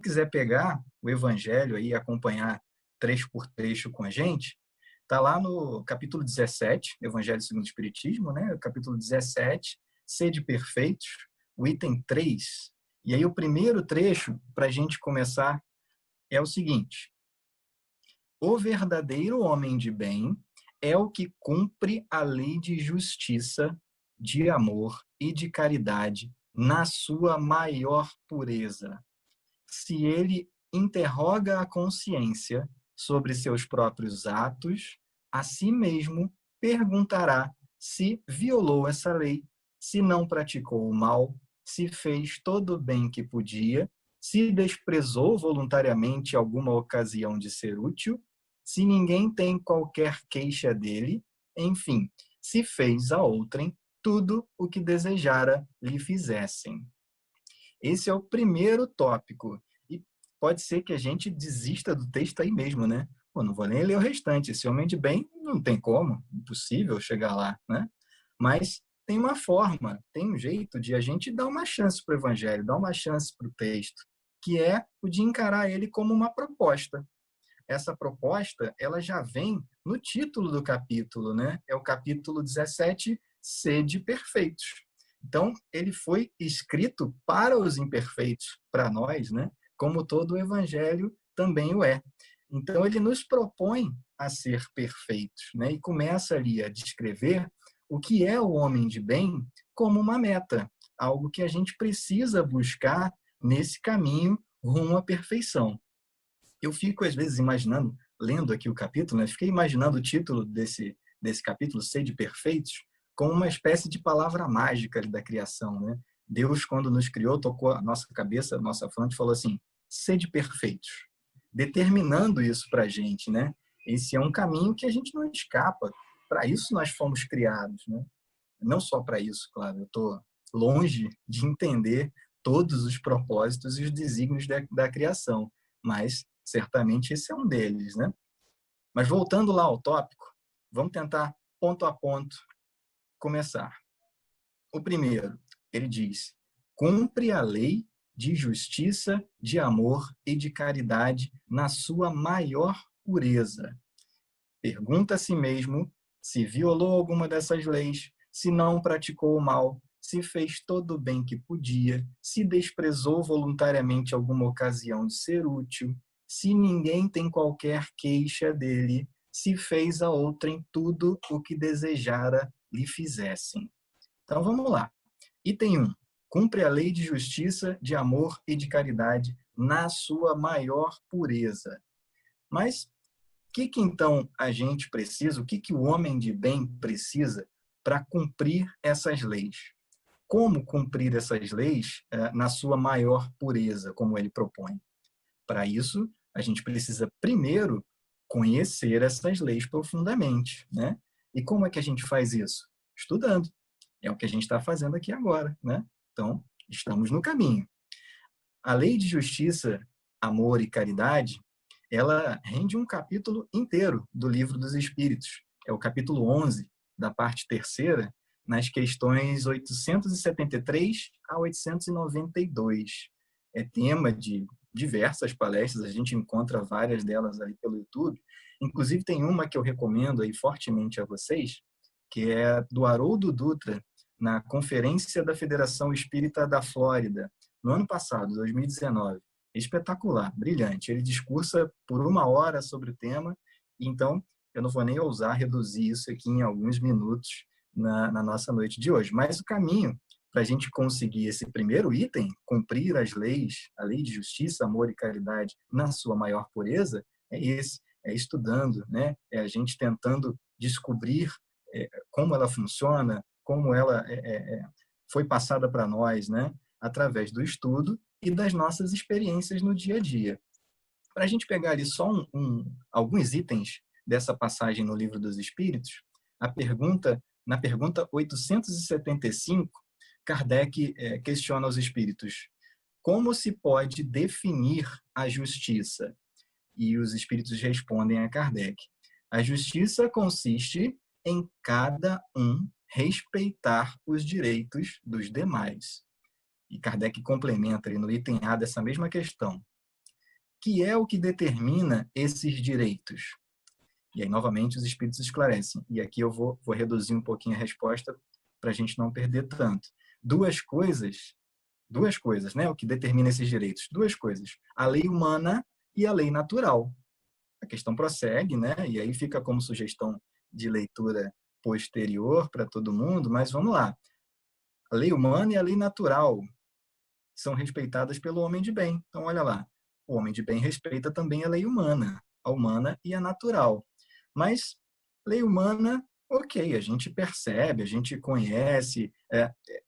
quiser pegar o Evangelho aí e acompanhar trecho por trecho com a gente, está lá no capítulo 17, Evangelho segundo o Espiritismo, né? Capítulo 17, Sede Perfeitos, o item 3. E aí o primeiro trecho, para a gente começar, é o seguinte: o verdadeiro homem de bem é o que cumpre a lei de justiça, de amor e de caridade na sua maior pureza. Se ele interroga a consciência sobre seus próprios atos, a si mesmo perguntará se violou essa lei, se não praticou o mal, se fez todo o bem que podia, se desprezou voluntariamente alguma ocasião de ser útil, se ninguém tem qualquer queixa dele, enfim, se fez a outrem tudo o que desejara lhe fizessem. Esse é o primeiro tópico. E pode ser que a gente desista do texto aí mesmo, né? Pô, não vou nem ler o restante. Esse homem de bem não tem como, impossível chegar lá, né? Mas tem uma forma, tem um jeito de a gente dar uma chance para o evangelho, dar uma chance para o texto, que é o de encarar ele como uma proposta. Essa proposta, ela já vem no título do capítulo, né? É o capítulo 17, Sede Perfeitos. Então, ele foi escrito para os imperfeitos, para nós, né? Como todo o evangelho também o é. Então, ele nos propõe a ser perfeitos, né? E começa ali a descrever o que é o homem de bem como uma meta, algo que a gente precisa buscar nesse caminho rumo à perfeição. Eu fico, às vezes, imaginando, lendo aqui o capítulo, né? Fiquei imaginando o título desse capítulo, Sede Perfeitos, como uma espécie de palavra mágica da criação, né? Deus, quando nos criou, tocou a nossa cabeça, a nossa fronte, e falou assim: sede perfeitos, determinando isso para a gente, né? Esse é um caminho que a gente não escapa. Para isso nós fomos criados, né? Não só para isso, claro. Eu estou longe de entender todos os propósitos e os desígnios da criação, mas certamente esse é um deles, né? Mas voltando lá ao tópico, vamos tentar ponto a ponto começar. O primeiro, ele diz: cumpre a lei de justiça, de amor e de caridade na sua maior pureza. Pergunta a si mesmo se violou alguma dessas leis, se não praticou o mal, se fez todo o bem que podia, se desprezou voluntariamente alguma ocasião de ser útil, se ninguém tem qualquer queixa dele, se fez a outrem tudo o que desejara lhe fizessem. Então vamos lá. Item 1. Cumpre a lei de justiça, de amor e de caridade na sua maior pureza. Mas o que então a gente precisa, o que o homem de bem precisa para cumprir essas leis? Como cumprir essas leis na sua maior pureza, como ele propõe? Para isso, a gente precisa primeiro conhecer essas leis profundamente, né? E como é que a gente faz isso? Estudando. É o que a gente está fazendo aqui agora, né? Então, estamos no caminho. A lei de justiça, amor e caridade, ela rende um capítulo inteiro do Livro dos Espíritos. É o capítulo 11, da parte terceira, nas questões 873 a 892. É tema de diversas palestras, a gente encontra várias delas aí pelo YouTube. Inclusive, tem uma que eu recomendo aí fortemente a vocês, que é do Haroldo Dutra, na Conferência da Federação Espírita da Flórida, no ano passado, 2019. Espetacular, brilhante. Ele discursa por 1 hora sobre o tema, então eu não vou nem ousar reduzir isso aqui em alguns minutos na nossa noite de hoje. Mas o caminho para a gente conseguir esse primeiro item, cumprir as leis, a lei de justiça, amor e caridade na sua maior pureza, é esse, é estudando, né? É a gente tentando descobrir como ela funciona, como ela foi passada para nós, né? Através do estudo e das nossas experiências no dia a dia. Para a gente pegar ali só alguns itens dessa passagem no Livro dos Espíritos, na pergunta 875, Kardec questiona os espíritos: como se pode definir a justiça? E os espíritos respondem a Kardec: a justiça consiste em cada um respeitar os direitos dos demais. E Kardec complementa ali no item A dessa mesma questão: que é o que determina esses direitos? E aí, novamente, os espíritos esclarecem. E aqui eu vou reduzir um pouquinho a resposta para a gente não perder tanto. Duas coisas, né? O que determina esses direitos? Duas coisas. A lei humana e a lei natural. A questão prossegue, né? E aí fica como sugestão de leitura posterior para todo mundo, mas vamos lá. A lei humana e a lei natural são respeitadas pelo homem de bem. Então, olha lá. O homem de bem respeita também a lei humana, a humana e a natural. Mas lei humana, ok, a gente percebe, a gente conhece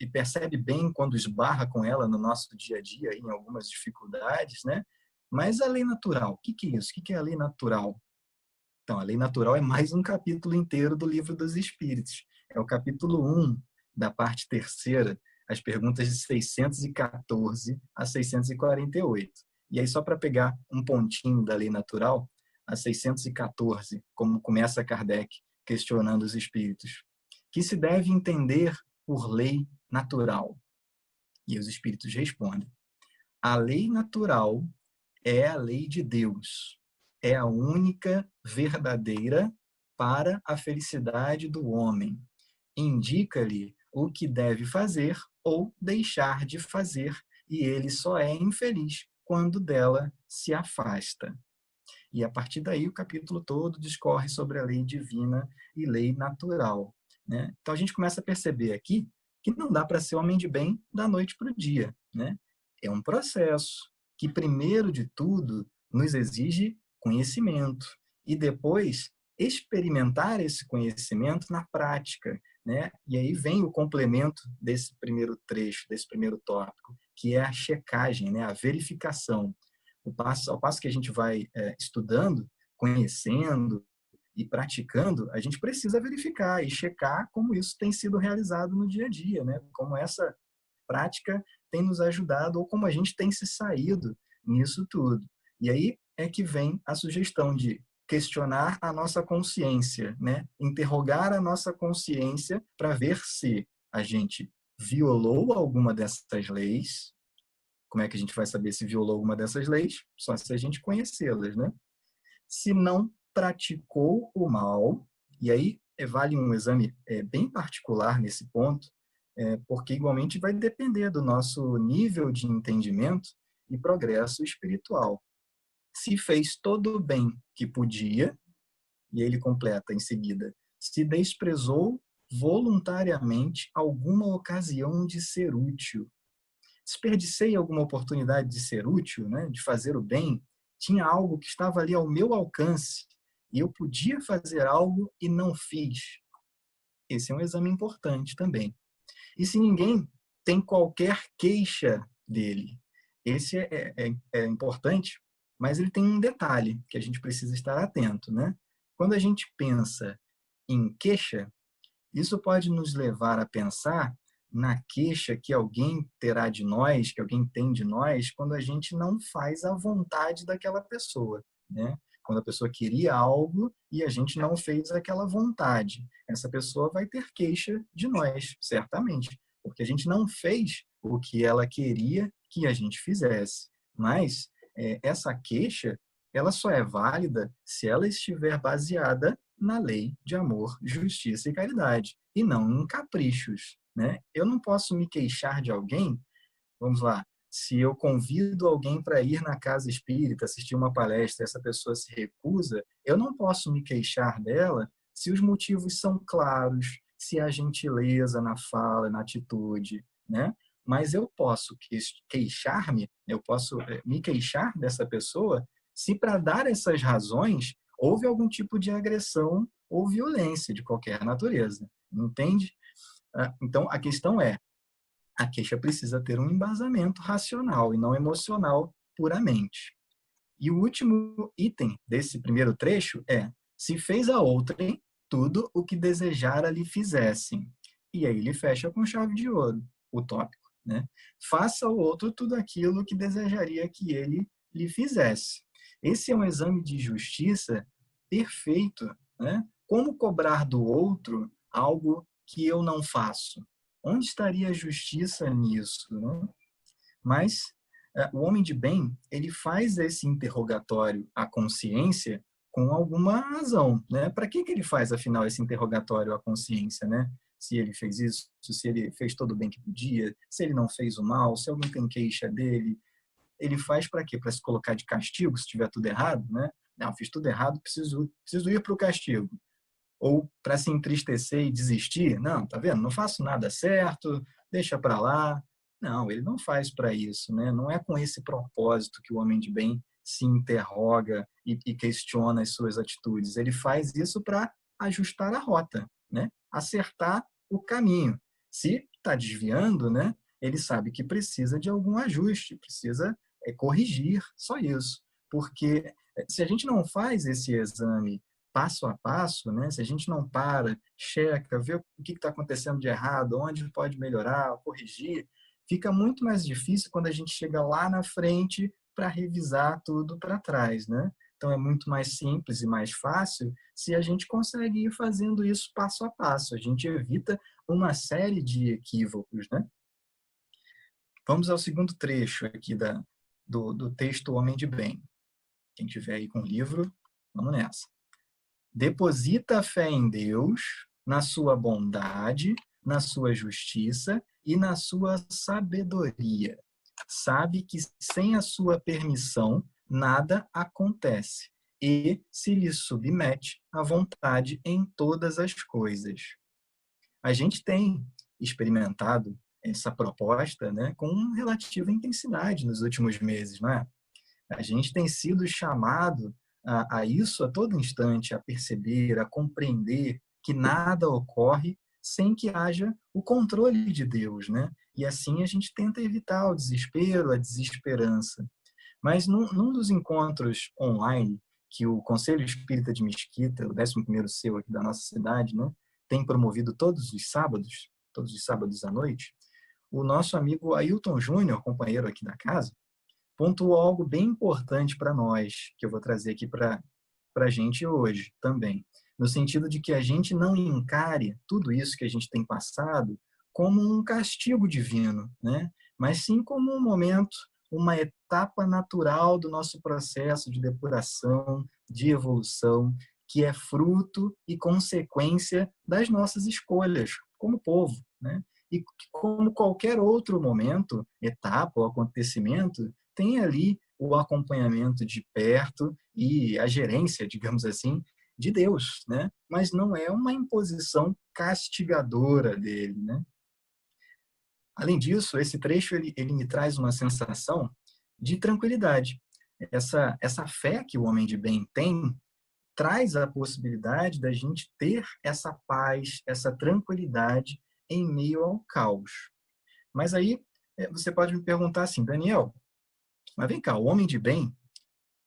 e percebe bem quando esbarra com ela no nosso dia a dia, em algumas dificuldades, né? Mas a lei natural, o que é isso? O que é a lei natural? Então, a lei natural é mais um capítulo inteiro do Livro dos Espíritos. É o capítulo 1 da parte terceira, as perguntas de 614 a 648. E aí, só para pegar um pontinho da lei natural, a 614, como começa Kardec questionando os espíritos, que se deve entender por lei natural? E os espíritos respondem: a lei natural é a lei de Deus. É a única verdadeira para a felicidade do homem. Indica-lhe o que deve fazer ou deixar de fazer, e ele só é infeliz quando dela se afasta. E a partir daí o capítulo todo discorre sobre a lei divina e lei natural, né? Então a gente começa a perceber aqui que não dá para ser homem de bem da noite para o dia, né? É um processo que, primeiro de tudo, nos exige conhecimento e depois experimentar esse conhecimento na prática, né? E aí vem o complemento desse primeiro trecho, desse primeiro tópico, que é a checagem, né? A verificação. Ao passo que a gente vai estudando, conhecendo e praticando, a gente precisa verificar e checar como isso tem sido realizado no dia a dia, né? Como essa prática tem nos ajudado ou como a gente tem se saído nisso tudo. E aí é que vem a sugestão de questionar a nossa consciência, né? Interrogar a nossa consciência para ver se a gente violou alguma dessas leis. Como é que a gente vai saber se violou alguma dessas leis? Só se a gente conhecê-las, né? Se não praticou o mal, e aí vale um exame bem particular nesse ponto, porque igualmente vai depender do nosso nível de entendimento e progresso espiritual. Se fez todo o bem que podia, e ele completa em seguida, se desprezou voluntariamente alguma ocasião de ser útil, desperdicei alguma oportunidade de ser útil, né, de fazer o bem, tinha algo que estava ali ao meu alcance e eu podia fazer algo e não fiz. Esse é um exame importante também. E se ninguém tem qualquer queixa dele, esse é importante, mas ele tem um detalhe que a gente precisa estar atento, né? Quando a gente pensa em queixa, isso pode nos levar a pensar na queixa que alguém terá de nós, que alguém tem de nós, quando a gente não faz a vontade daquela pessoa, né? Quando a pessoa queria algo e a gente não fez aquela vontade. Essa pessoa vai ter queixa de nós, certamente, porque a gente não fez o que ela queria que a gente fizesse. Mas essa queixa, ela só é válida se ela estiver baseada na lei de amor, justiça e caridade, e não em caprichos, né? Eu não posso me queixar de alguém, vamos lá, se eu convido alguém para ir na casa espírita, assistir uma palestra, e essa pessoa se recusa, eu não posso me queixar dela se os motivos são claros, se há gentileza na fala, na atitude, né? Mas eu posso queixar-me, eu posso me queixar dessa pessoa se para dar essas razões houve algum tipo de agressão ou violência de qualquer natureza, entende? Então, a questão é, a queixa precisa ter um embasamento racional e não emocional puramente. E o último item desse primeiro trecho é: se fez a outrem tudo o que desejara lhe fizessem. E aí ele fecha com chave de ouro o tópico, né? Faça ao outro tudo aquilo que desejaria que ele lhe fizesse. Esse é um exame de justiça perfeito, né? Como cobrar do outro algo que eu não faço? Onde estaria a justiça nisso, né? Mas O homem de bem, ele faz esse interrogatório à consciência com alguma razão, né? Para que ele faz, afinal, esse interrogatório à consciência, né? Se ele fez isso, se ele fez todo o bem que podia, se ele não fez o mal, se alguém tem queixa dele, ele faz para quê? Para se colocar de castigo se tiver tudo errado, né? Não, fiz tudo errado, preciso ir para o castigo. Ou para se entristecer e desistir, não, tá vendo? Não faço nada certo, deixa para lá. Não, ele não faz para isso, né? Não é com esse propósito que o homem de bem se interroga e questiona as suas atitudes. Ele faz isso para ajustar a rota, né? Acertar o caminho. Se está desviando, né? Ele sabe que precisa de algum ajuste, precisa corrigir, só isso. Porque se a gente não faz esse exame passo a passo, né? Se a gente não para, checa, vê o que está acontecendo de errado, onde pode melhorar, corrigir, fica muito mais difícil quando a gente chega lá na frente para revisar tudo para trás, né? Então é muito mais simples e mais fácil se a gente consegue ir fazendo isso passo a passo. A gente evita uma série de equívocos, né? Vamos ao segundo trecho aqui do texto Homem de Bem. Quem tiver aí com o livro, vamos nessa. Deposita a fé em Deus, na sua bondade, na sua justiça e na sua sabedoria. Sabe que sem a sua permissão nada acontece e se lhe submete à vontade em todas as coisas. A gente tem experimentado essa proposta, né, com relativa intensidade nos últimos meses, não é? A gente tem sido chamado a isso a todo instante, a perceber, a compreender que nada ocorre sem que haja o controle de Deus, né? E assim a gente tenta evitar o desespero, a desesperança. Mas num dos encontros online que o Conselho Espírita de Mesquita, o 11º seu aqui da nossa cidade, né, tem promovido todos os sábados à noite, o nosso amigo Ailton Júnior, companheiro aqui da casa, pontuou algo bem importante para nós, que eu vou trazer aqui para a gente hoje também, no sentido de que a gente não encare tudo isso que a gente tem passado como um castigo divino, né? Mas sim como um momento, uma etapa natural do nosso processo de depuração, de evolução, que é fruto e consequência das nossas escolhas como povo, né? E como qualquer outro momento, etapa ou acontecimento, tem ali o acompanhamento de perto e a gerência, digamos assim, de Deus, né? Mas não é uma imposição castigadora dele, né? Além disso, esse trecho ele me traz uma sensação de tranquilidade. Essa fé que o homem de bem tem traz a possibilidade da gente ter essa paz, essa tranquilidade em meio ao caos. Mas aí você pode me perguntar assim, Daniel, mas vem cá, o homem de bem,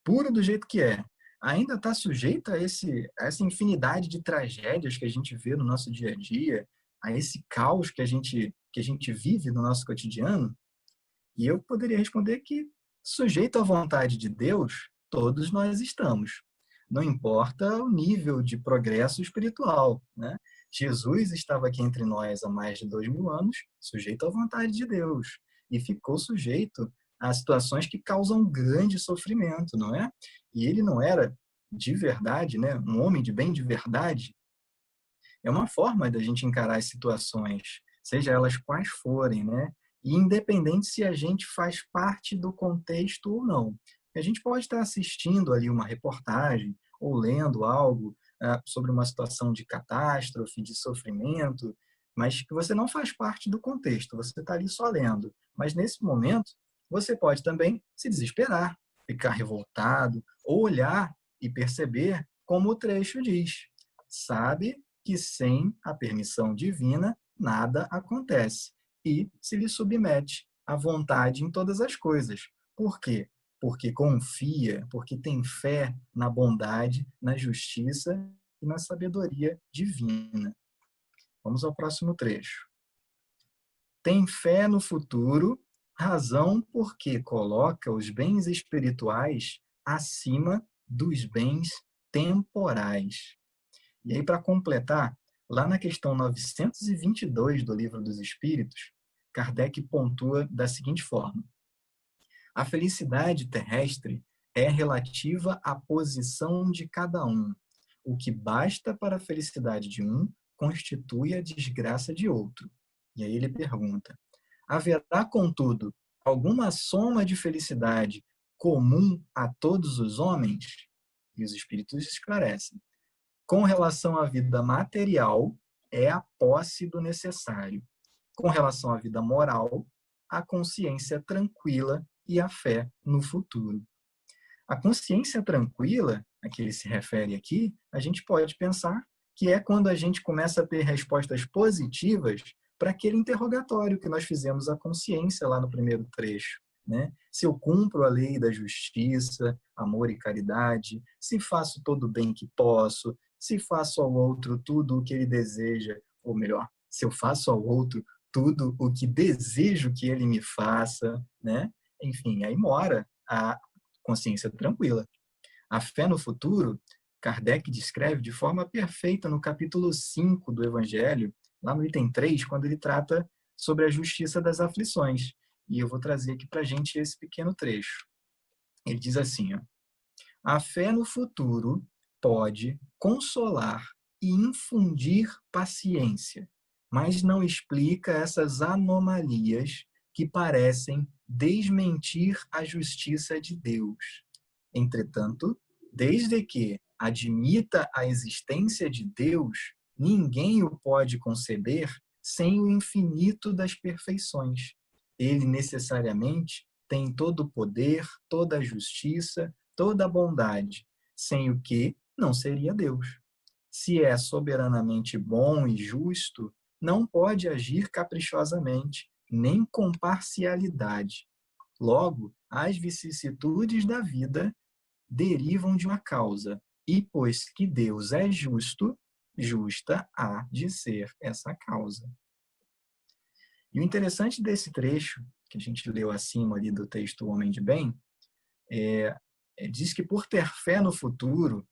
puro do jeito que é, ainda está sujeito a essa infinidade de tragédias que a gente vê no nosso dia a dia, a esse caos que a gente vive no nosso cotidiano? E eu poderia responder que, sujeito à vontade de Deus, todos nós estamos. Não importa o nível de progresso espiritual, né? Jesus estava aqui entre nós há mais de 2000 anos, sujeito à vontade de Deus, e ficou sujeito a situações que causam grande sofrimento, não é? E ele não era de verdade, né? Um homem de bem de verdade. É uma forma da gente encarar as situações, seja elas quais forem, né? E independente se a gente faz parte do contexto ou não. A gente pode estar assistindo ali uma reportagem ou lendo algo sobre uma situação de catástrofe, de sofrimento, mas que você não faz parte do contexto, você está ali só lendo. Mas nesse momento, você pode também se desesperar, ficar revoltado, ou olhar e perceber como o trecho diz. Sabe que sem a permissão divina nada acontece e se lhe submete à vontade em todas as coisas. Por quê? Porque confia, porque tem fé na bondade, na justiça e na sabedoria divina. Vamos ao próximo trecho. Tem fé no futuro, razão porque coloca os bens espirituais acima dos bens temporais. E aí, para completar, lá na questão 922 do Livro dos Espíritos, Kardec pontua da seguinte forma: A felicidade terrestre é relativa à posição de cada um. O que basta para a felicidade de um constitui a desgraça de outro. E aí ele pergunta: haverá, contudo, alguma soma de felicidade comum a todos os homens? E os espíritos esclarecem: com relação à vida material, é a posse do necessário. Com relação à vida moral, a consciência tranquila e a fé no futuro. A consciência tranquila, a que ele se refere aqui, a gente pode pensar que é quando a gente começa a ter respostas positivas para aquele interrogatório que nós fizemos à consciência lá no primeiro trecho. Né? Se eu cumpro a lei da justiça, amor e caridade, se faço todo o bem que posso, se faço ao outro tudo o que ele deseja, ou melhor, se eu faço ao outro tudo o que desejo que ele me faça, né? Enfim, aí mora a consciência tranquila. A fé no futuro, Kardec descreve de forma perfeita no capítulo 5 do Evangelho, lá no item 3, quando ele trata sobre a justiça das aflições. E eu vou trazer aqui para a gente esse pequeno trecho. Ele diz assim, ó, a fé no futuro pode consolar e infundir paciência, mas não explica essas anomalias que parecem desmentir a justiça de Deus. Entretanto, desde que admita a existência de Deus, ninguém o pode conceber sem o infinito das perfeições. Ele necessariamente tem todo o poder, toda a justiça, toda a bondade, sem o que não seria Deus. Se é soberanamente bom e justo, não pode agir caprichosamente, nem com parcialidade. Logo, as vicissitudes da vida derivam de uma causa, e pois que Deus é justo, justa há de ser essa causa. E o interessante desse trecho, que a gente leu acima ali do texto O Homem de Bem, diz que por ter fé no futuro,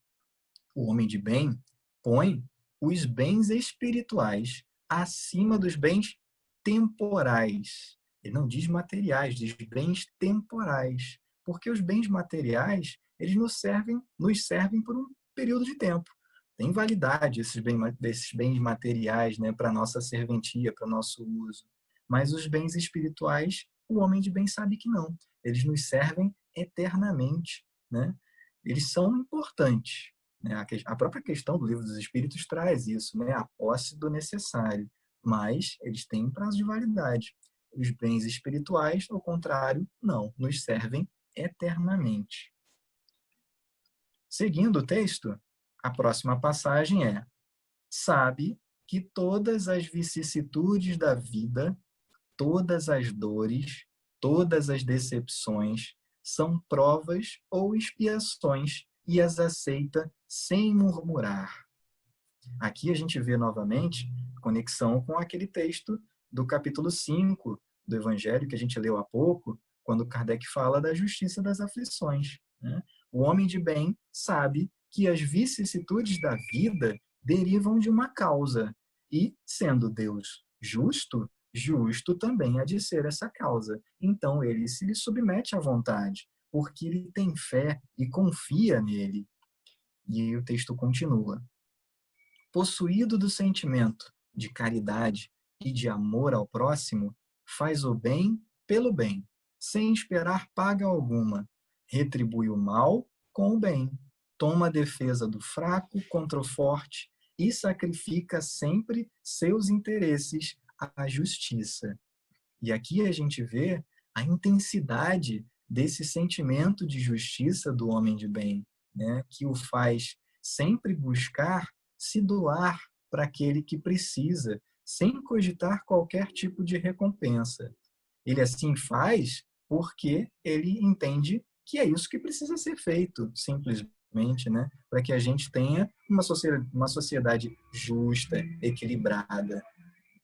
o homem de bem põe os bens espirituais acima dos bens temporais. Ele não diz materiais, diz bens temporais. Porque os bens materiais, eles nos servem por um período de tempo. Tem validade desses bens materiais, né, para a nossa serventia, para o nosso uso. Mas os bens espirituais, o homem de bem sabe que não. Eles nos servem eternamente. Né? Eles são importantes. Né? A própria questão do Livro dos Espíritos traz isso, né? A posse do necessário. Mas eles têm um prazo de validade. Os bens espirituais, ao contrário, não, nos servem eternamente. Seguindo o texto, a próxima passagem é: sabe que todas as vicissitudes da vida, todas as dores, todas as decepções são provas ou expiações e as aceita sem murmurar. Aqui a gente vê novamente conexão com aquele texto do capítulo 5 do Evangelho que a gente leu há pouco, quando Kardec fala da justiça das aflições. Né? O homem de bem sabe que as vicissitudes da vida derivam de uma causa e, sendo Deus justo, justo também há de ser essa causa. Então ele se lhe submete à vontade, porque ele tem fé e confia nele. E o texto continua: possuído do sentimento de caridade e de amor ao próximo, faz o bem pelo bem, sem esperar paga alguma, retribui o mal com o bem, toma a defesa do fraco contra o forte e sacrifica sempre seus interesses à justiça. E aqui a gente vê a intensidade desse sentimento de justiça do homem de bem, né, que o faz sempre buscar se doar para aquele que precisa, sem cogitar qualquer tipo de recompensa. Ele assim faz porque ele entende que é isso que precisa ser feito, simplesmente, né, para que a gente tenha uma sociedade justa, equilibrada.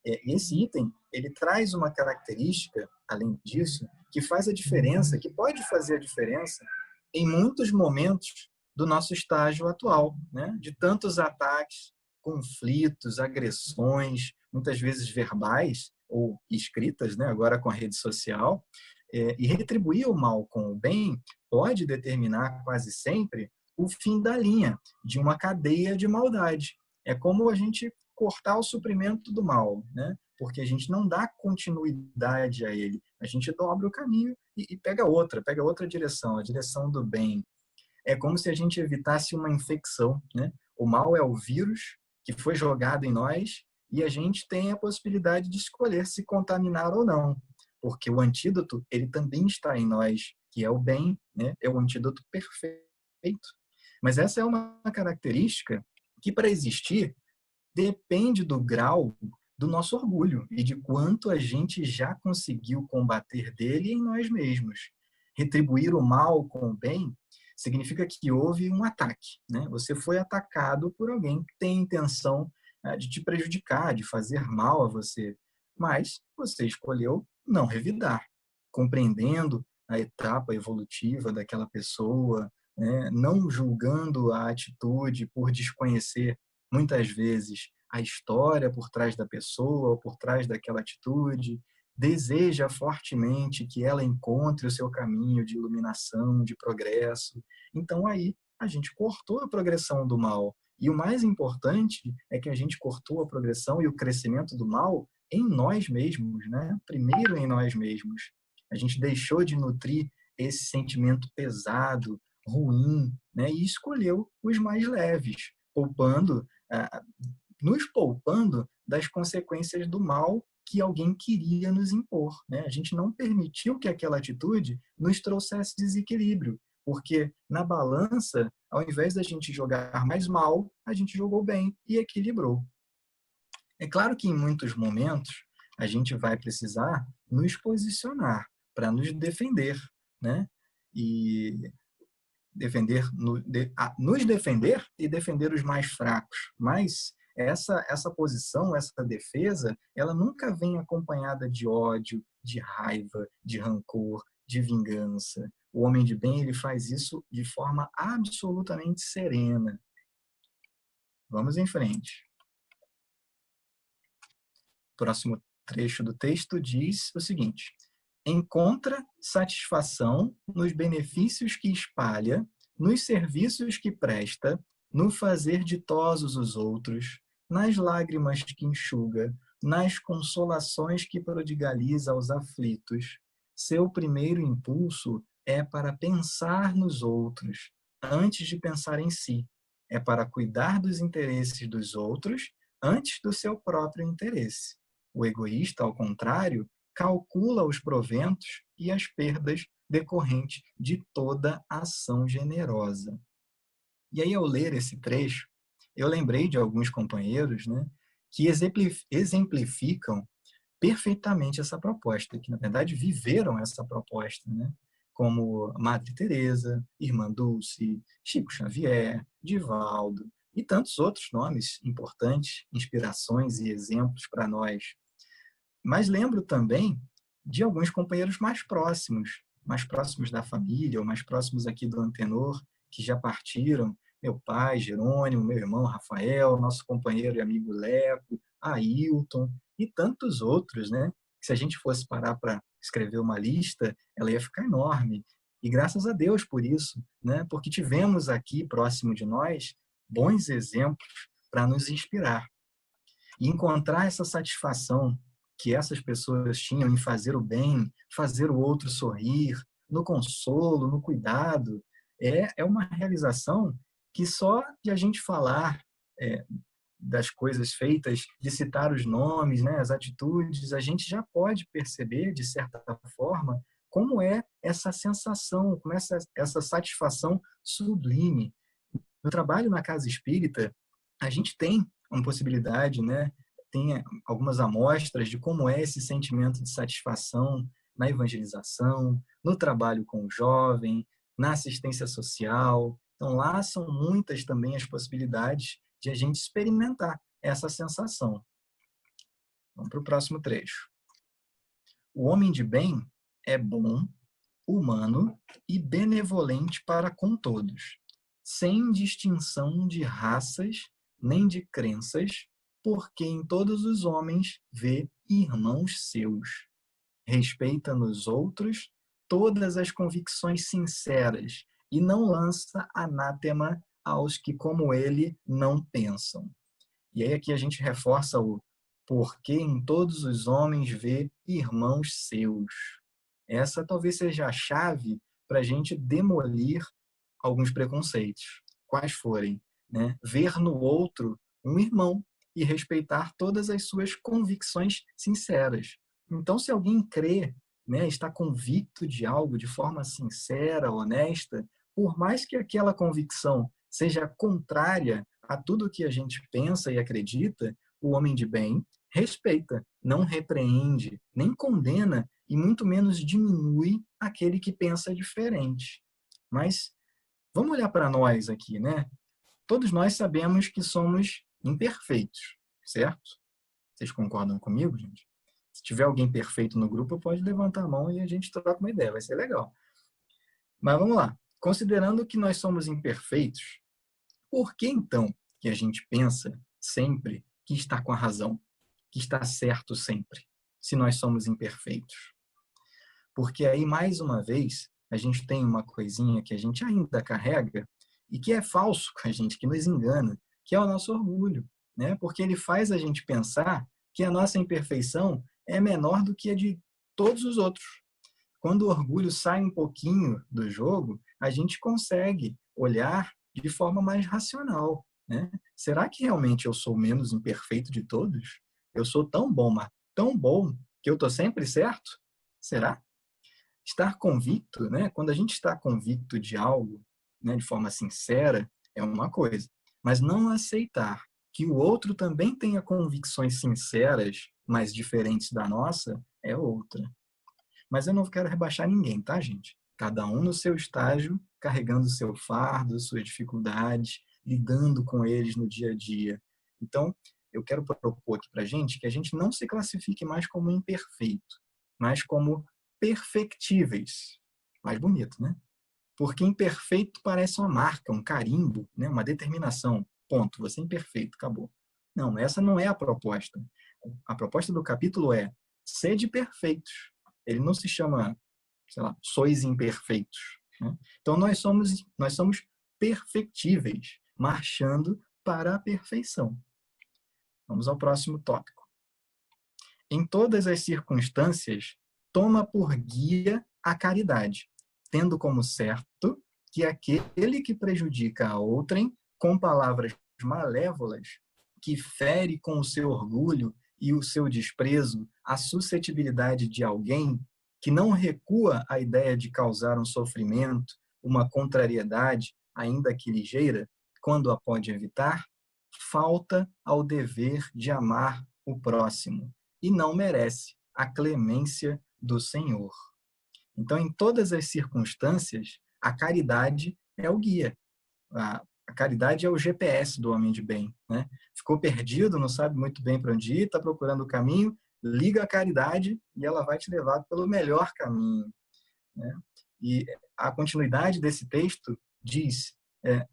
Esse item, ele traz uma característica, além disso, que faz a diferença, que pode fazer a diferença em muitos momentos do nosso estágio atual, né? De tantos ataques, conflitos, agressões, muitas vezes verbais ou escritas, né? Agora com a rede social, E retribuir o mal com o bem pode determinar quase sempre o fim da linha de uma cadeia de maldade. É como a gente cortar o suprimento do mal, né? Porque a gente não dá continuidade a ele. A gente dobra o caminho e pega outra direção, a direção do bem. É como se a gente evitasse uma infecção, né? O mal é o vírus que foi jogado em nós e a gente tem a possibilidade de escolher se contaminar ou não, porque o antídoto, ele também está em nós, que é o bem, né? É o antídoto perfeito. Mas essa é uma característica que, para existir, depende do grau do nosso orgulho e de quanto a gente já conseguiu combater dele em nós mesmos. Retribuir o mal com o bem significa que houve um ataque, né? Você foi atacado por alguém que tem intenção de te prejudicar, de fazer mal a você, mas você escolheu não revidar, compreendendo a etapa evolutiva daquela pessoa, né? Não julgando a atitude por desconhecer muitas vezes a história por trás da pessoa, por trás daquela atitude, deseja fortemente que ela encontre o seu caminho de iluminação, de progresso. Então aí a gente cortou a progressão do mal. E o mais importante é que a gente cortou a progressão e o crescimento do mal em nós mesmos, né? Primeiro em nós mesmos. A gente deixou de nutrir esse sentimento pesado, ruim, né? E escolheu os mais leves, poupando nos poupando das consequências do mal que alguém queria nos impor, né? A gente não permitiu que aquela atitude nos trouxesse desequilíbrio, porque na balança, ao invés da gente jogar mais mal, a gente jogou bem e equilibrou. É claro que em muitos momentos a gente vai precisar nos posicionar para nos defender, né? E nos defender e defender os mais fracos. Mas essa posição, essa defesa, ela nunca vem acompanhada de ódio, de raiva, de rancor, de vingança. O homem de bem, ele faz isso de forma absolutamente serena. Vamos em frente. O próximo trecho do texto diz o seguinte: encontra satisfação nos benefícios que espalha, nos serviços que presta, no fazer ditosos os outros, nas lágrimas que enxuga, nas consolações que prodigaliza aos aflitos. Seu primeiro impulso é para pensar nos outros, antes de pensar em si. É para cuidar dos interesses dos outros, antes do seu próprio interesse. O egoísta, ao contrário, calcula os proventos e as perdas decorrentes de toda ação generosa. E aí, ao ler esse trecho, eu lembrei de alguns companheiros, né, que exemplificam perfeitamente essa proposta, que na verdade viveram essa proposta, né? Como Madre Teresa, Irmã Dulce, Chico Xavier, Divaldo e tantos outros nomes importantes, inspirações e exemplos para nós. Mas lembro também de alguns companheiros mais próximos da família, ou mais próximos aqui do Antenor, que já partiram. Meu pai, Jerônimo, meu irmão, Rafael, nosso companheiro e amigo Leco, Ailton e tantos outros, né? Que se a gente fosse parar para escrever uma lista, ela ia ficar enorme. E graças a Deus por isso, né? Porque tivemos aqui, próximo de nós, bons exemplos para nos inspirar. E encontrar essa satisfação que essas pessoas tinham em fazer o bem, fazer o outro sorrir, no consolo, no cuidado, é uma realização que só de a gente falar das coisas feitas, de citar os nomes, né, as atitudes, a gente já pode perceber, de certa forma, como é essa sensação, como é essa satisfação sublime. No trabalho na casa espírita, a gente tem uma possibilidade, né? Tem algumas amostras de como é esse sentimento de satisfação na evangelização, no trabalho com o jovem, na assistência social. Então, lá são muitas também as possibilidades de a gente experimentar essa sensação. Vamos para o próximo trecho. O homem de bem é bom, humano e benevolente para com todos, sem distinção de raças nem de crenças, porque em todos os homens vê irmãos seus. Respeita nos outros todas as convicções sinceras e não lança anátema aos que, como ele, não pensam. E aí aqui a gente reforça o porque em todos os homens vê irmãos seus. Essa talvez seja a chave para a gente demolir alguns preconceitos, quais forem, né? Ver no outro um irmão e respeitar todas as suas convicções sinceras. Então, se alguém crê, né, está convicto de algo de forma sincera, honesta, por mais que aquela convicção seja contrária a tudo que a gente pensa e acredita, o homem de bem respeita, não repreende, nem condena e muito menos diminui aquele que pensa diferente. Mas vamos olhar para nós aqui, né? Todos nós sabemos que somos imperfeitos, certo? Vocês concordam comigo, gente? Se tiver alguém perfeito no grupo, pode levantar a mão e a gente troca uma ideia, vai ser legal. Mas vamos lá. Considerando que nós somos imperfeitos, por que então que a gente pensa sempre que está com a razão, que está certo sempre, se nós somos imperfeitos? Porque aí, mais uma vez, a gente tem uma coisinha que a gente ainda carrega e que é falso com a gente, que nos engana, que é o nosso orgulho, né? Porque ele faz a gente pensar que a nossa imperfeição é menor do que a de todos os outros. Quando o orgulho sai um pouquinho do jogo, a gente consegue olhar de forma mais racional, né? Será que realmente eu sou o menos imperfeito de todos? Eu sou tão bom, mas tão bom que eu estou sempre certo? Será? Estar convicto, né? Quando a gente está convicto de algo, né, de forma sincera, é uma coisa. Mas não aceitar que o outro também tenha convicções sinceras, mas diferentes da nossa, é outra. Mas eu não quero rebaixar ninguém, tá, gente? Cada um no seu estágio, carregando o seu fardo, suas dificuldades, lidando com eles no dia a dia. Então, eu quero propor aqui para a gente que a gente não se classifique mais como imperfeito, mas como perfectíveis. Mais bonito, né? Porque imperfeito parece uma marca, um carimbo, né? Uma determinação. Ponto, você é imperfeito, acabou. Não, essa não é a proposta. A proposta do capítulo é sede perfeitos. Ele não se chama, sei lá, sois imperfeitos, né? Então nós somos perfectíveis, marchando para a perfeição. Vamos ao próximo tópico. Em todas as circunstâncias, toma por guia a caridade, tendo como certo que aquele que prejudica a outrem com palavras malévolas, que fere com o seu orgulho e o seu desprezo a suscetibilidade de alguém, que não recua à ideia de causar um sofrimento, uma contrariedade, ainda que ligeira, quando a pode evitar, falta ao dever de amar o próximo e não merece a clemência do Senhor. Então, em todas as circunstâncias, a caridade é o guia. A caridade é o GPS do homem de bem, né? Ficou perdido, não sabe muito bem para onde ir, está procurando o caminho, liga a caridade e ela vai te levar pelo melhor caminho, né? E a continuidade desse texto diz,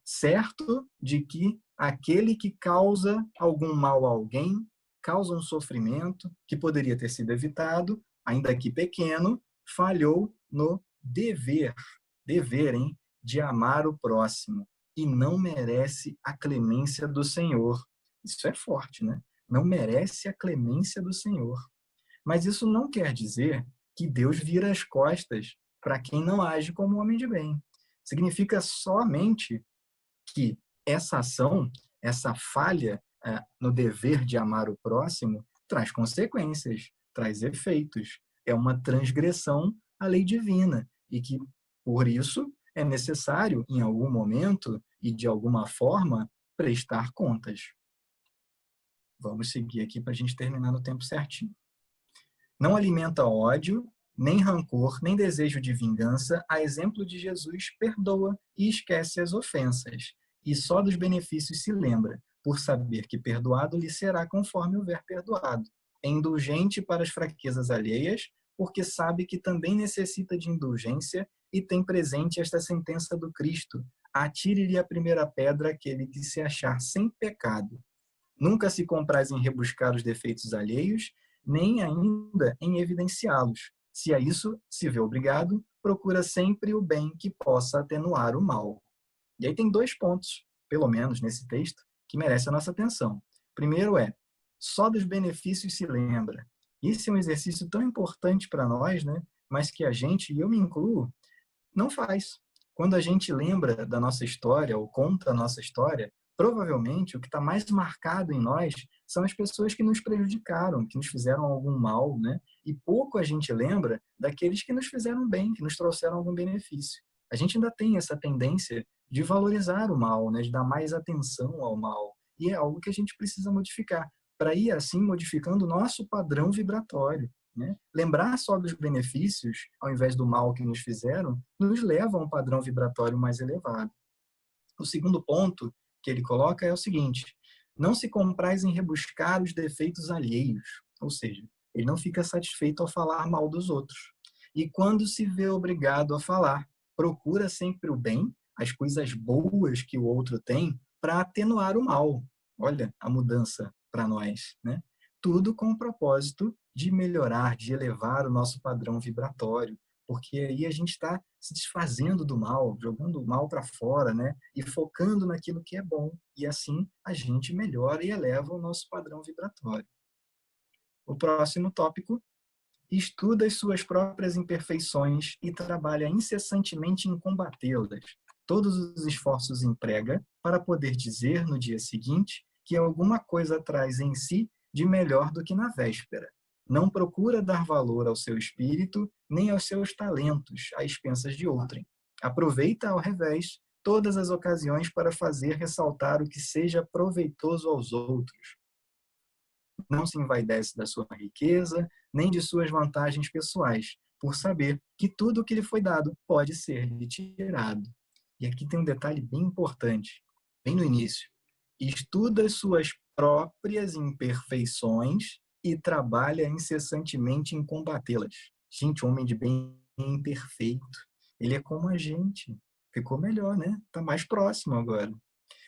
certo de que aquele que causa algum mal a alguém, causa um sofrimento que poderia ter sido evitado, ainda que pequeno, falhou no dever, hein, de amar o próximo e não merece a clemência do Senhor. Isso é forte, né? Não merece a clemência do Senhor. Mas isso não quer dizer que Deus vira as costas para quem não age como um homem de bem. Significa somente que essa ação, essa falha no dever de amar o próximo, traz consequências, traz efeitos. É uma transgressão à lei divina e que, por isso, é necessário, em algum momento e de alguma forma, prestar contas. Vamos seguir aqui para a gente terminar no tempo certinho. Não alimenta ódio, nem rancor, nem desejo de vingança, a exemplo de Jesus, perdoa e esquece as ofensas, e só dos benefícios se lembra, por saber que perdoado lhe será conforme houver perdoado. É indulgente para as fraquezas alheias, porque sabe que também necessita de indulgência e tem presente esta sentença do Cristo: atire-lhe a primeira pedra aquele que se achar sem pecado. Nunca se compraz em rebuscar os defeitos alheios, nem ainda em evidenciá-los. Se a isso se vê obrigado, procura sempre o bem que possa atenuar o mal. E aí tem 2 pontos, pelo menos nesse texto, que merecem a nossa atenção. Primeiro é, só dos benefícios se lembra. Esse é um exercício tão importante para nós, né? Mas que a gente, e eu me incluo, não faz. Quando a gente lembra da nossa história ou conta a nossa história, provavelmente o que está mais marcado em nós são as pessoas que nos prejudicaram, que nos fizeram algum mal, né? E pouco a gente lembra daqueles que nos fizeram bem, que nos trouxeram algum benefício. A gente ainda tem essa tendência de valorizar o mal, né? De dar mais atenção ao mal. E é algo que a gente precisa modificar, para ir assim modificando o nosso padrão vibratório. Né? Lembrar só dos benefícios, ao invés do mal que nos fizeram, nos leva a um padrão vibratório mais elevado. O segundo ponto que ele coloca é o seguinte: não se compraz em rebuscar os defeitos alheios, ou seja, ele não fica satisfeito ao falar mal dos outros. E quando se vê obrigado a falar, procura sempre o bem, as coisas boas que o outro tem, para atenuar o mal. Olha a mudança para nós, né? Tudo com o propósito de melhorar, de elevar o nosso padrão vibratório, porque aí a gente está se desfazendo do mal, jogando o mal para fora, né? E focando naquilo que é bom. E assim a gente melhora e eleva o nosso padrão vibratório. O próximo tópico: estuda as suas próprias imperfeições e trabalha incessantemente em combatê-las. Todos os esforços emprega para poder dizer no dia seguinte que alguma coisa traz em si de melhor do que na véspera. Não procura dar valor ao seu espírito nem aos seus talentos a expensas de outrem. Aproveita, ao revés, todas as ocasiões para fazer ressaltar o que seja proveitoso aos outros. Não se envaidece da sua riqueza, nem de suas vantagens pessoais, por saber que tudo o que lhe foi dado pode ser lhe tirado. E aqui tem um detalhe bem importante, bem no início. Estuda suas próprias imperfeições e trabalha incessantemente em combatê-las. Gente, o homem de bem é imperfeito. Ele é como a gente. Ficou melhor, né? Está mais próximo agora.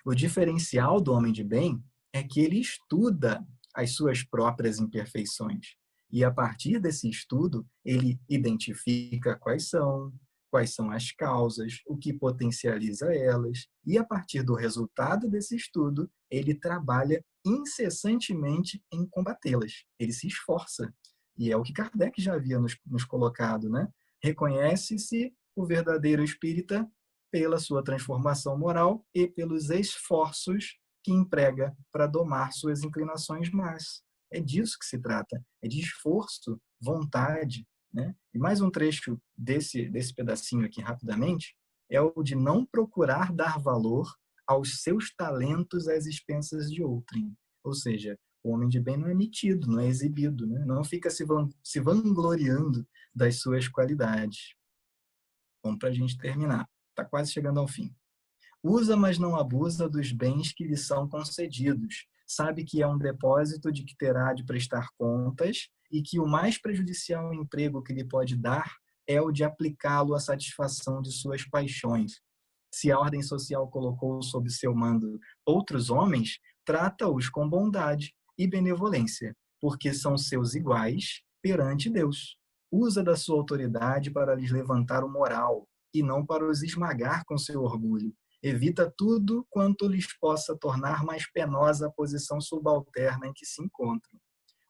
O diferencial do homem de bem é que ele estuda as suas próprias imperfeições. E a partir desse estudo, ele identifica quais são as causas, o que potencializa elas, e a partir do resultado desse estudo, ele trabalha incessantemente em combatê-las. Ele se esforça. E é o que Kardec já havia nos colocado, né? Reconhece-se o verdadeiro espírita pela sua transformação moral e pelos esforços que emprega para domar suas inclinações más. É disso que se trata, é de esforço, vontade. Né? E mais um trecho desse pedacinho aqui, rapidamente, é o de não procurar dar valor aos seus talentos às expensas de outrem. Ou seja, o homem de bem não é metido, não é exibido, né? Não fica se vangloriando das suas qualidades. Vamos para a gente terminar. Está quase chegando ao fim. Usa, mas não abusa dos bens que lhe são concedidos. Sabe que é um depósito de que terá de prestar contas e que o mais prejudicial emprego que lhe pode dar é o de aplicá-lo à satisfação de suas paixões. Se a ordem social colocou sob seu mando outros homens, trata-os com bondade e benevolência, porque são seus iguais perante Deus. Usa da sua autoridade para lhes levantar o moral e não para os esmagar com seu orgulho. Evita tudo quanto lhes possa tornar mais penosa a posição subalterna em que se encontram.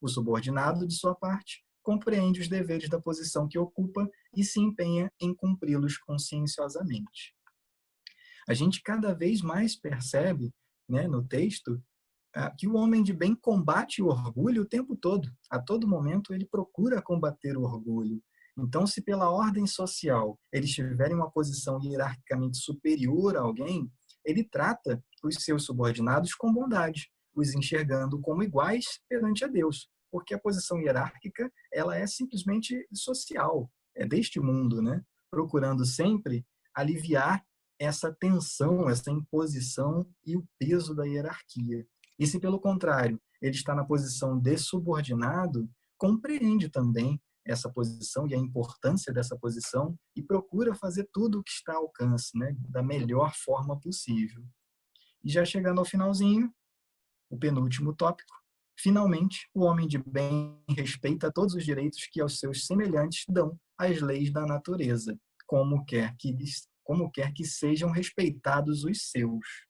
O subordinado, de sua parte, compreende os deveres da posição que ocupa e se empenha em cumpri-los conscienciosamente. A gente cada vez mais percebe, né, no texto, que o homem de bem combate o orgulho o tempo todo. A todo momento ele procura combater o orgulho. Então, se pela ordem social ele estiver em uma posição hierarquicamente superior a alguém, ele trata os seus subordinados com bondade, os enxergando como iguais perante a Deus, porque a posição hierárquica ela é simplesmente social, é deste mundo, né? Procurando sempre aliviar essa tensão, essa imposição e o peso da hierarquia. E se, pelo contrário, ele está na posição de subordinado, compreende também essa posição e a importância dessa posição e procura fazer tudo o que está ao alcance, né, da melhor forma possível. E já chegando ao finalzinho, o penúltimo tópico, Finalmente, o homem de bem respeita todos os direitos que aos seus semelhantes dão as leis da natureza, como quer que sejam respeitados os seus.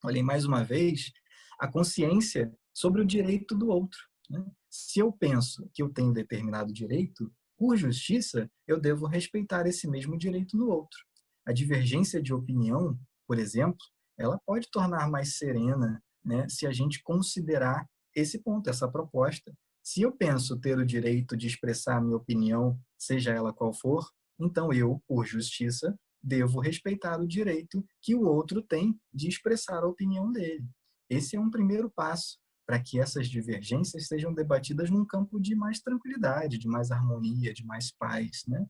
Olhem mais uma vez a consciência sobre o direito do outro, né? Se eu penso que eu tenho determinado direito, por justiça, eu devo respeitar esse mesmo direito do outro. A divergência de opinião, por exemplo, ela pode tornar mais serena, né, se a gente considerar esse ponto, essa proposta. Se eu penso ter o direito de expressar a minha opinião, seja ela qual for, então eu, por justiça, devo respeitar o direito que o outro tem de expressar a opinião dele. Esse é um primeiro passo para que essas divergências sejam debatidas num campo de mais tranquilidade, de mais harmonia, de mais paz, né?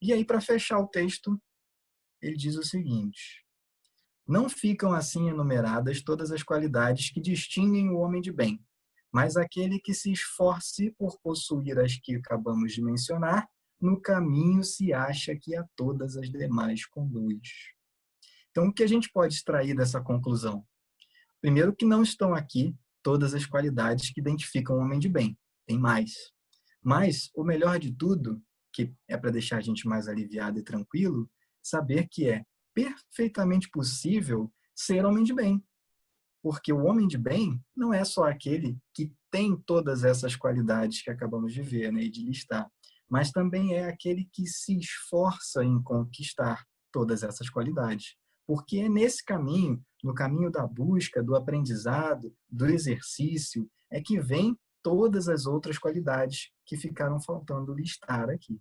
E aí, para fechar o texto, ele diz o seguinte: não ficam assim enumeradas todas as qualidades que distinguem o homem de bem, mas aquele que se esforce por possuir as que acabamos de mencionar, no caminho se acha que a todas as demais conduz. Então, o que a gente pode extrair dessa conclusão? Primeiro, que não estão aqui todas as qualidades que identificam o homem de bem. Tem mais. Mas, o melhor de tudo, que é para deixar a gente mais aliviado e tranquilo, saber que é perfeitamente possível ser homem de bem. Porque o homem de bem não é só aquele que tem todas essas qualidades que acabamos de ver, né, e de listar, mas também é aquele que se esforça em conquistar todas essas qualidades. Porque é nesse caminho, no caminho da busca, do aprendizado, do exercício, é que vem todas as outras qualidades que ficaram faltando listar aqui.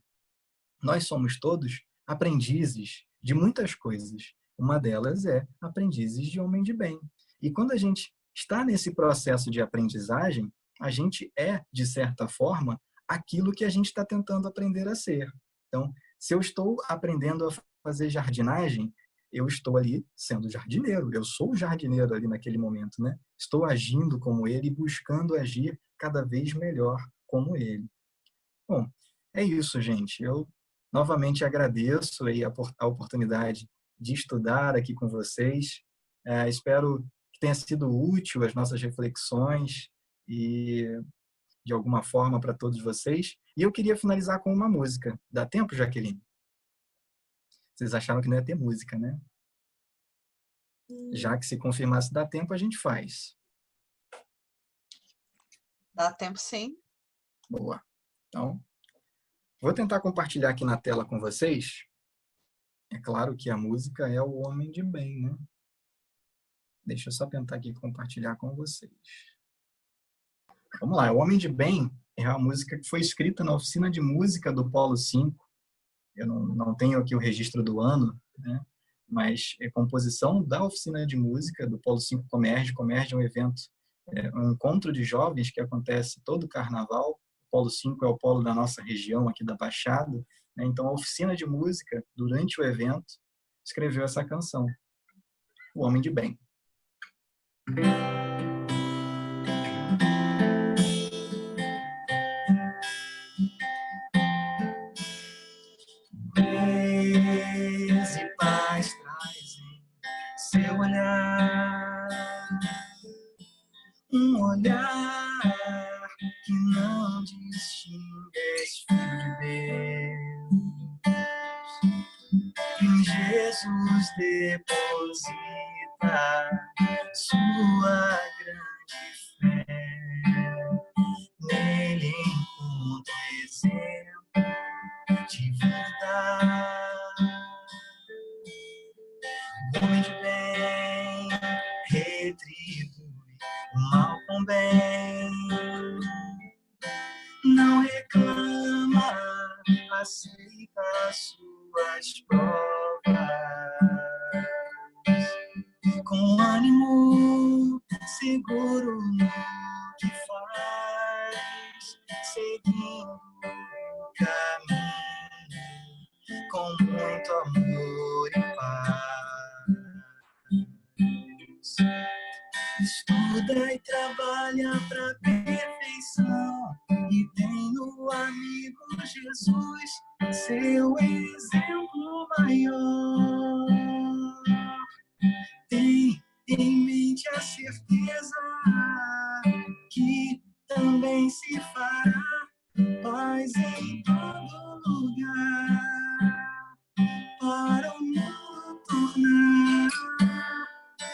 Nós somos todos aprendizes de muitas coisas. Uma delas é aprendizes de homem de bem. E quando a gente está nesse processo de aprendizagem, a gente é, de certa forma, aquilo que a gente está tentando aprender a ser. Então, se eu estou aprendendo a fazer jardinagem, eu estou ali sendo jardineiro. Eu sou o jardineiro ali naquele momento, né? Estou agindo como ele e buscando agir cada vez melhor como ele. Bom, é isso, gente. Eu novamente agradeço aí a oportunidade de estudar aqui com vocês. Espero que tenha sido útil as nossas reflexões e de alguma forma para todos vocês. E eu queria finalizar com uma música. Dá tempo, Jaqueline? Vocês acharam que não ia ter música, né? Já que se confirmasse dá tempo, a gente faz. Dá tempo, sim. Boa. Então, vou tentar compartilhar aqui na tela com vocês. É claro que a música é o homem de bem, né? Deixa eu só tentar aqui compartilhar com vocês. Vamos lá. O Homem de Bem é uma música que foi escrita na oficina de música do Polo 5. Eu não tenho aqui o registro do ano, né? Mas é composição da oficina de música do Polo 5 Comércio. Comércio é um evento, um encontro de jovens que acontece todo o carnaval. O Polo 5 é o polo da nossa região aqui da Baixada, né? Então, a oficina de música, durante o evento, escreveu essa canção, O Homem de Bem. Paz e paz trazem seu olhar, um olhar que não distingue és filho de Deus. Em Jesus deposita sua grande fé, nele encontra exemplo de vida. O homem de bem retribui o mal com bem, não reclama, aceita suas provas, com ânimo seguro no que faz, seguindo o caminho com muito amor e paz. Estuda e trabalha para perfeição, e tem no amigo Jesus seu exemplo maior. Tem em mente a certeza que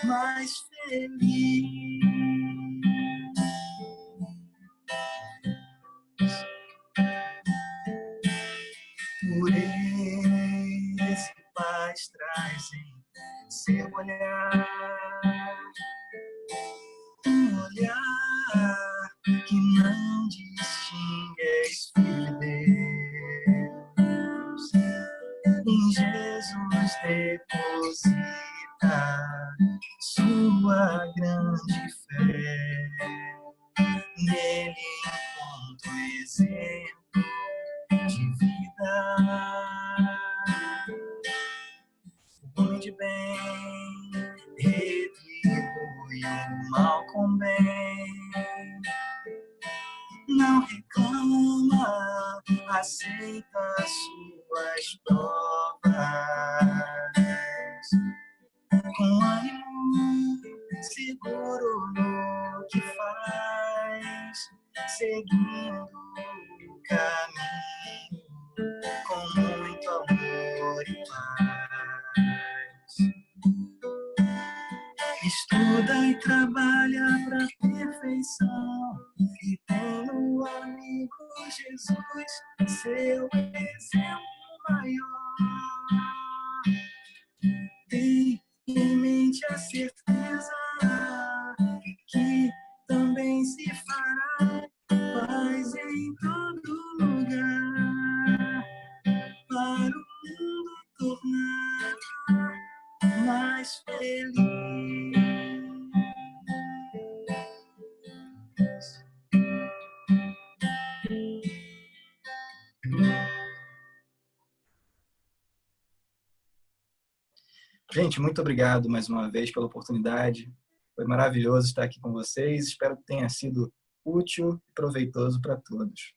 mais feliz. Pureza e paz trazem seu olhar, um olhar que não distingue, és filho de Deus. Em Jesus deposita sua grande fé. Nele encontro exemplo de vida. O homem de bem retribui o mal com bem. Não reclama, aceita suas provas. Com ânimo, seguro no que faz, seguindo o caminho com muito amor e paz. Estuda e trabalha para a perfeição e tem no amigo Jesus seu exemplo maior. Tem em mente a certeza que também se fará paz em todo lugar, para o mundo tornar mais feliz. Gente, muito obrigado mais uma vez pela oportunidade. Foi maravilhoso estar aqui com vocês. Espero que tenha sido útil e proveitoso para todos.